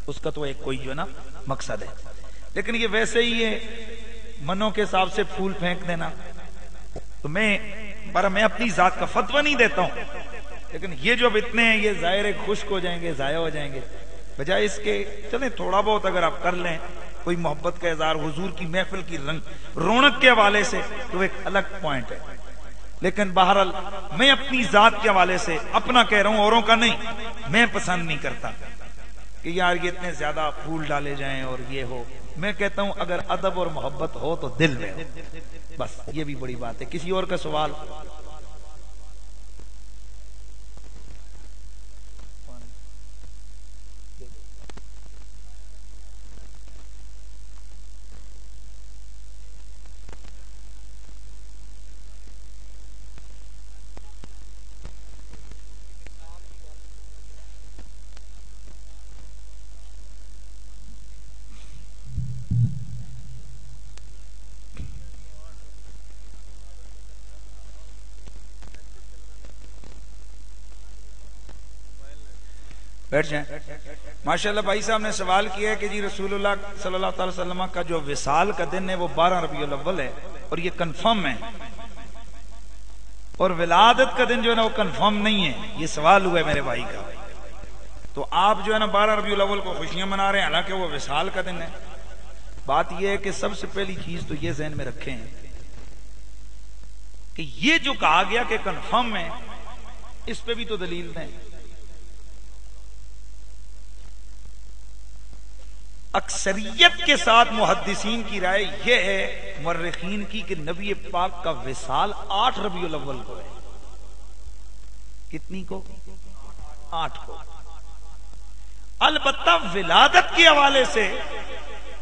اس کا تو ایک کوئی جو ہے نا مقصد ہے. لیکن یہ ویسے ہی ہے منوں کے حساب سے پھول پھینک دینا. تو میں اپنی ذات کا فتویٰ نہیں دیتا ہوں، لیکن یہ جو اب اتنے ہیں یہ ظاہر خشک ہو جائیں گے، ضائع ہو جائیں گے. بجائے اس کے چلیں تھوڑا بہت اگر آپ کر لیں کوئی محبت کا اظہار حضور کی محفل کی رونق کے حوالے سے تو ایک الگ پوائنٹ ہے. لیکن بہرحال میں اپنی ذات کے حوالے سے اپنا کہہ رہا ہوں، اوروں کا نہیں. میں پسند نہیں کرتا کہ یار یہ اتنے زیادہ پھول ڈالے جائیں اور یہ ہو. میں کہتا ہوں اگر ادب اور محبت ہو تو دل میں ہو، بس یہ بھی بڑی بات ہے. کسی اور کا سوال؟ بیٹھ جائیں. ماشاءاللہ بھائی صاحب نے سوال کیا ہے کہ جی رسول اللہ صلی اللہ تعالی وسلم کا جو وصال کا دن ہے وہ 12 ربیع الاول ہے اور یہ کنفرم ہے، اور ولادت کا دن جو ہے نا وہ کنفرم نہیں ہے. یہ سوال ہوا ہے میرے بھائی کا. تو آپ جو ہے نا 12 ربیع الاول کو خوشیاں منا رہے ہیں حالانکہ وہ وصال کا دن ہے. بات یہ ہے کہ سب سے پہلی چیز تو یہ ذہن میں رکھیں کہ یہ جو کہا گیا کہ کنفرم ہے، اس پہ بھی تو دلیل دیں. اکثریت کے ساتھ محدثین کی رائے یہ ہے مورخین کی کہ نبی پاک کا وصال 8 ربیع الاول کو ہے. کتنی کو؟ 8 کو. البتہ ولادت کے حوالے سے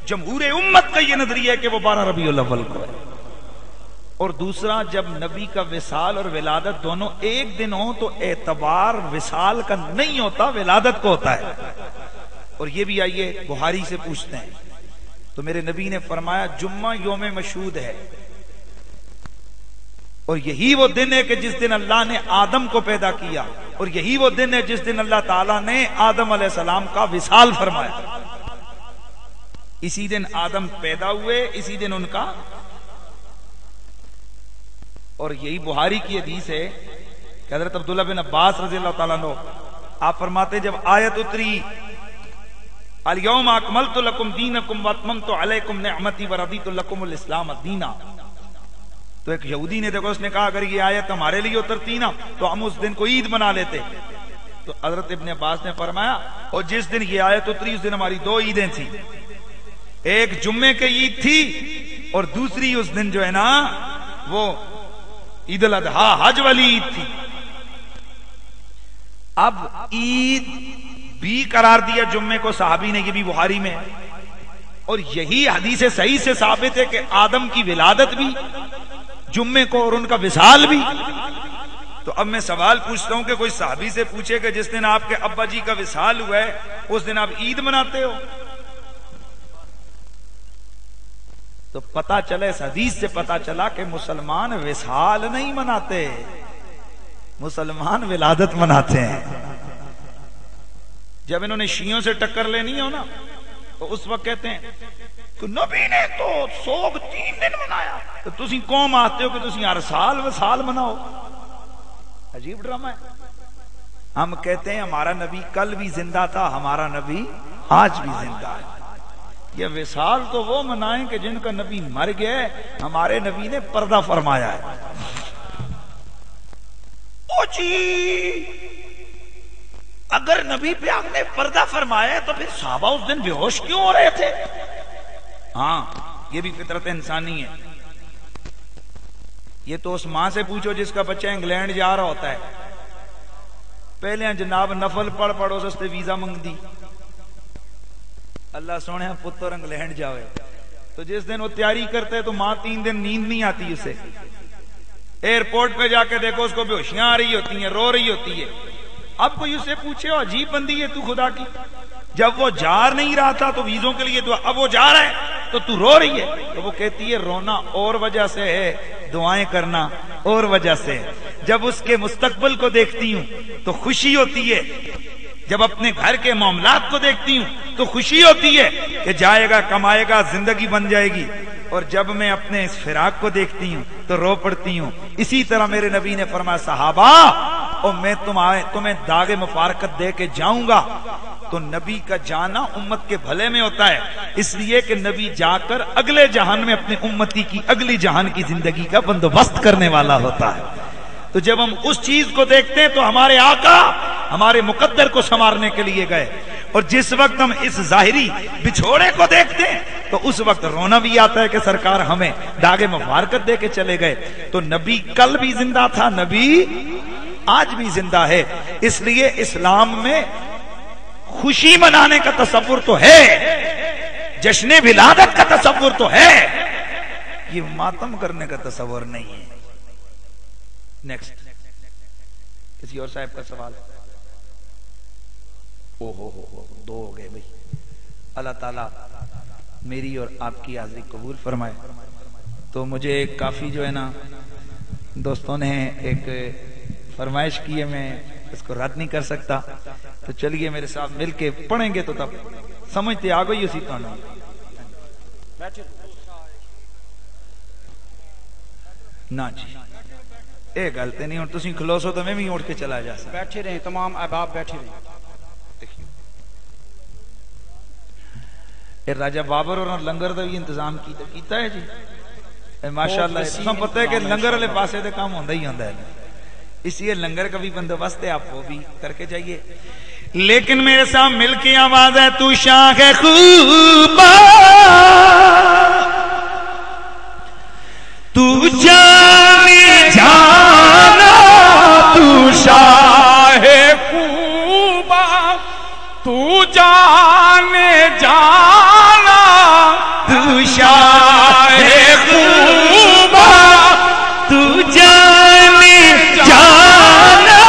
جمہور امت کا یہ نظریہ ہے کہ وہ 12 ربیع الاول کو ہے. اور دوسرا، جب نبی کا وصال اور ولادت دونوں ایک دن ہوں تو اعتبار وصال کا نہیں ہوتا، ولادت کو ہوتا ہے. اور یہ بھی آئیے بخاری سے پوچھتے ہیں تو میرے نبی نے فرمایا جمعہ یوم مشہود ہے، اور یہی وہ دن ہے کہ جس دن اللہ نے آدم کو پیدا کیا، اور یہی وہ دن ہے جس دن اللہ تعالیٰ نے آدم علیہ السلام کا وصال فرمایا. اسی دن آدم پیدا ہوئے، اسی دن ان کا. اور یہی بخاری کی حدیث ہے کہ حضرت عبداللہ بن عباس رضی اللہ تعالیٰ عنہ آپ فرماتے جب آیت اتری الیوم اکملت لکم دینکم واتممت علیکم نعمتی ورضیت لکم الاسلام دینا، تو ایک یہودی نے دیکھو اس نے کہا اگر یہ آیت ہمارے لیے اترتی نا تو ہم اس دن کو عید بنا لیتے. تو حضرت ابن عباس نے فرمایا اور جس دن یہ آیت اتری اس دن ہماری 2 عیدیں تھیں، ایک جمعے کی عید تھی اور دوسری اس دن جو ہے نا وہ عید الاضحیٰ حج والی عید تھی. اب عید بھی قرار دیا جمعے کو صحابی نے، یہ بھی بخاری میں، اور یہی حدیث صحیح سے ثابت ہے کہ آدم کی ولادت بھی جمعے کو اور ان کا وصال بھی. تو اب میں سوال پوچھتا ہوں کہ کوئی صحابی سے پوچھے کہ جس دن آپ کے ابا جی کا وصال ہوا ہے اس دن آپ عید مناتے ہو؟ تو پتا چلے اس حدیث سے پتا چلا کہ مسلمان وصال نہیں مناتے، مسلمان ولادت مناتے ہیں. جب انہوں نے شیعوں سے ٹکر لینی ہو نا تو اس وقت کہتے ہیں کہ نبی نے تو 103 دن منایا، تو تسی قوم آتے ہو کہ تسی ہر سال وصال مناؤ. عجیب ڈرامہ ہے. ہم کہتے ہیں ہمارا نبی کل بھی زندہ تھا، ہمارا نبی آج بھی زندہ ہے. یہ وصال تو وہ منائیں کہ جن کا نبی مر گئے، ہمارے نبی نے پردہ فرمایا ہے. او جی اگر نبی پہ آپ نے پردہ فرمایا ہے تو پھر صحابہ اس دن بے ہوش کیوں ہو رہے تھے؟ ہاں یہ بھی فطرت انسانی ہے. یہ تو اس ماں سے پوچھو جس کا بچہ انگلینڈ جا رہا ہوتا ہے، پہلے جناب نفل پڑھ اس سے ویزا منگ دی، اللہ سونے پتر انگلینڈ جاوے. تو جس دن وہ تیاری کرتے تو ماں 3 دن نیند نہیں آتی اسے. ایئرپورٹ پہ جا کے دیکھو اس کو بے ہوشیاں آ رہی ہوتی ہیں، رو رہی ہوتی ہے. اب کوئی اسے پوچھے عجیب بندی ہے تو خدا کی، جب وہ جا نہیں رہا تھا تو ویزوں کے لیے دعا، اب وہ جا رہا ہے تو رو رہی ہے. تو وہ کہتی ہے رونا اور وجہ سے ہے، دعائیں کرنا اور وجہ سے. جب اس کے مستقبل کو دیکھتی ہوں تو خوشی ہوتی ہے جب اپنے گھر کے معاملات کو دیکھتی ہوں تو خوشی ہوتی ہے کہ جائے گا کمائے گا زندگی بن جائے گی، اور جب میں اپنے اس فراق کو دیکھتی ہوں تو رو پڑتی ہوں۔ اسی طرح میرے نبی نے فرمایا صحابہ اور میں تمہیں داغ مفارقت دے کے جاؤں گا، تو نبی کا جانا امت کے بھلے میں ہوتا ہے، اس لیے کہ نبی جا کر اگلے جہان میں اپنے امتی کی اگلی جہان کی زندگی کا بندوبست کرنے والا ہوتا ہے۔ تو جب ہم اس چیز کو دیکھتے ہیں تو ہمارے آقا ہمارے مقدر کو سنوارنے کے لیے گئے، اور جس وقت ہم اس ظاہری بچھوڑے کو دیکھتے ہیں تو اس وقت رونا بھی آتا ہے کہ سرکار ہمیں داغ مبارکت دے کے چلے گئے۔ تو نبی کل بھی زندہ تھا، نبی آج بھی زندہ ہے، اس لیے اسلام میں خوشی منانے کا تصور تو ہے، جشن ولادت کا تصور تو ہے، یہ ماتم کرنے کا تصور نہیں ہے۔ نیکسٹ کسی اور صاحب کا سوال؟ او ہو دو ہو گئے بھائی۔ اللہ تعالیٰ میری اور آپ کی حاضری قبول فرمائے۔ تو مجھے کافی جو ہے نا دوستوں نے ایک فرمائش کی ہے، میں اس کو رد نہیں کر سکتا، تو چلیے میرے ساتھ مل کے پڑھیں گے تو تب سمجھتے آ گئی اسی طرح۔ نہ جی اے گلتے نہیں، ہوں تسی کھلوسو تو میں بھی اٹھ کے چلا جا سکتا۔ بیٹھے رہیں، تمام احباب بیٹھے رہیں۔ راجہ بابر اور لنگر دا بھی انتظام کیتا ہے جی ماشاءاللہ۔ تساں پتہ ہے کہ لنگر والے پاسے تے کام ہوندا ہی ہوندا ہے، اس لیے لنگر کا بھی بندوبست ہے، آپ وہ بھی کر کے جائیے۔ لیکن میرے ساتھ مل کے آواز ہے، تو شاہ خوبا تو جانے جانا، تو شاہ خوبا تو جانے جانا، تو شاہ خوبا تو جانے جانا،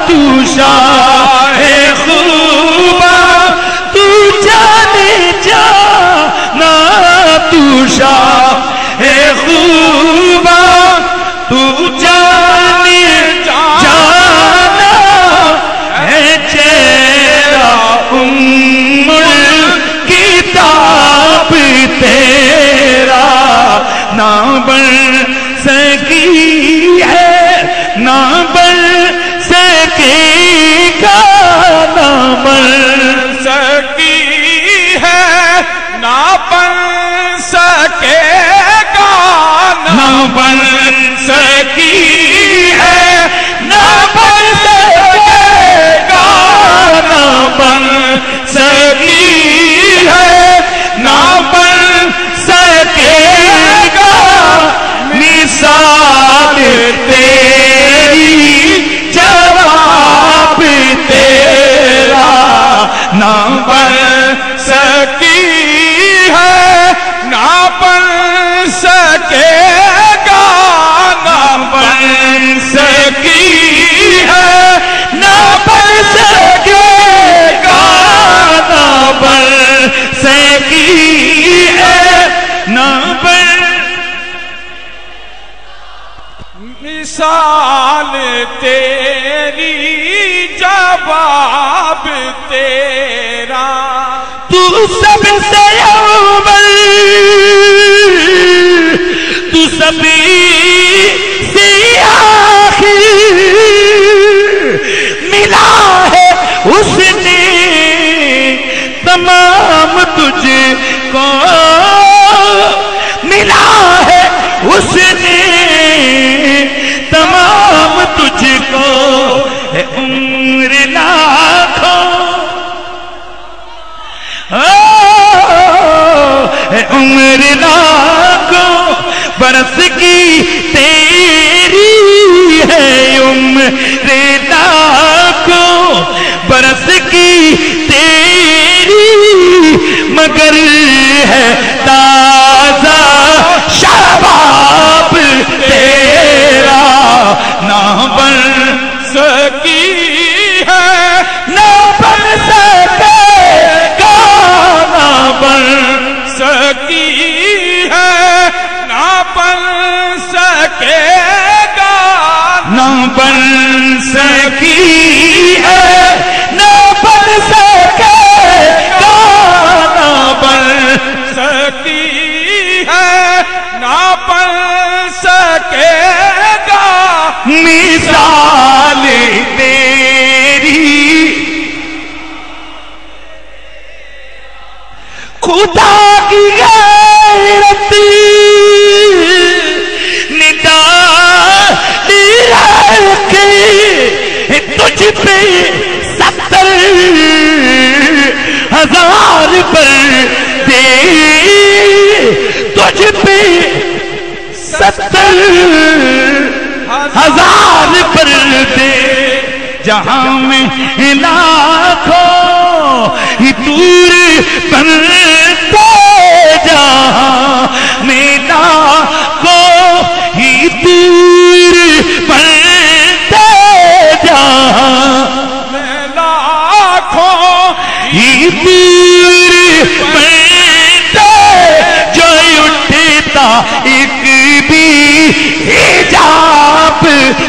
تو شاہ خوبا تو جانے جانا، تو شاہ خوبا تو جانے جانا ہے، چہرہ کتاب تیرا نہ بن سکی ہے، نہ بن سکے گا، نہ بن سکی ہے، نہ بن سکے گا، نہ بن سکی ہے، نہ بن سکے گا، نہ بن سکی ہے، نہ بن سکے گا، مثال تیری جواب تیرا نہ بن سکی ہے، نہ بن سکے گا، نہ بن سکی ہے، نہ بن سکے گا، نہ بن سکی ہے، نہ بن مثال تیری جواب تیرا، تو سب سے اول، تو سب سے آخر، ملا ہے اس نے تمام تجھ کو، ملا ہے اس نے تمام تجھ کو، ہے عمر لاکھوں، ہے عمر لاکھوں برس کی تیری، ہے عمر لاکھوں برس کی تیری، مگر ہے تازہ شباب تیرا نہ بن سکی ہے، نہ بن سکے گا، نہ بن سکی ہے، نہ بن سکے گا، نہ بن سکی ہے، نہ مثال تیری خدا کی غیرت نڈالی رکھ تجھ پہ 70,000 پر دے تجھ پہ 70,000 پر دے جہاں میں لاکھوں دور بنتے جہاں میں لاکھوں دور بنتے جہاں میں لاکھوں دور بنتے جو اٹھتا ایک بھی حجاب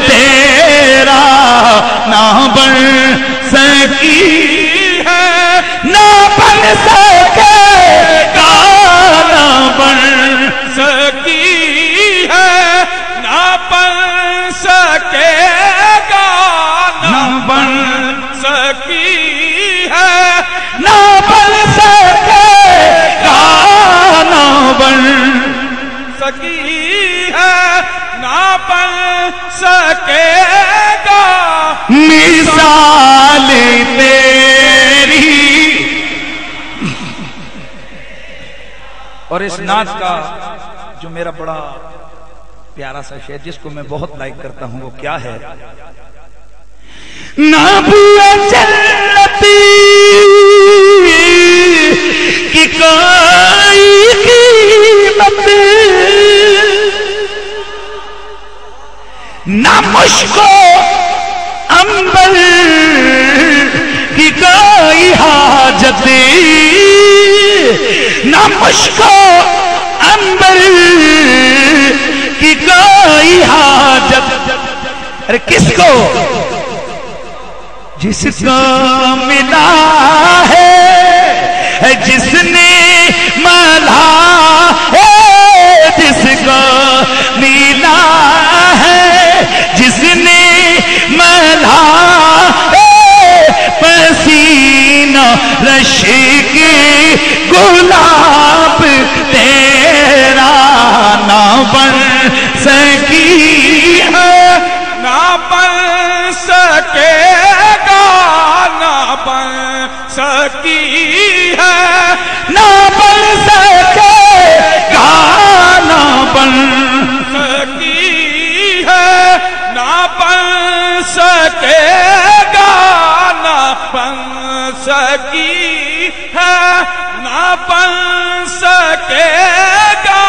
تیرا نہ بن سکی ہے نہ بن سکے گا نہ بن سکی ہے نہ بن سکے گا نہ بن سکی ہے نہ بن سکے گا نہ بن سکی ہے نہ بن سکے گا مثال تیری. اور اس نعت کا جو میرا بڑا پیارا سا شعر جس کو میں بہت لائک کرتا ہوں وہ کیا ہے؟ نہ بوئے جنتی کی کوئی قیمت نہ مشک و عنبر کی کوئی حاجت نہ مشک و عنبر کی کوئی حاجت. ارے کس کو؟ جس کو ملا ہے جس نے ملا ہے جس کو ملا ہے جس نے ملا ہے پسینہ رش کے گلاب تیرا نہ بن سکی ہے نہ بن سکے گا نہ بن سکی ہے نہ بن سکے گا نہ بن سکی ہے نہ بن سکے گا نہ بن سکی ہے نہ بن سکے گا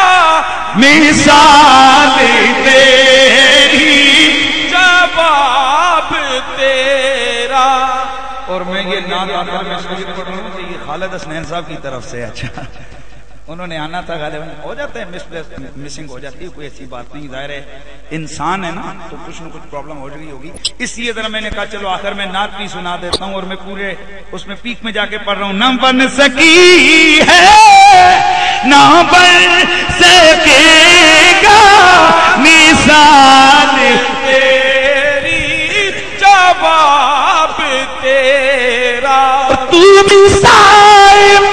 مثال تیری جواب تیرا. اور میں یہ نعت آخر میں سوچ پڑھ رہا ہوں کہ یہ خالد حسنین صاحب کی طرف سے. اچھا انہوں نے آنا تھا غالباً ہو جاتا ہے مسنگ ہو جاتی ہے کوئی ایسی بات نہیں ظاہر ہے انسان ہے نا تو کچھ نہ کچھ پرابلم ہو گئی ہوگی اس لیے ذرا میں نے کہا چلو آخر میں نعت بھی سنا دیتا ہوں اور میں پورے اس میں پیک میں جا کے پڑھ رہا ہوں. نہ بن سکی ہے نہ بن سکے گا مثال تیری جواب تیرا. تو مثال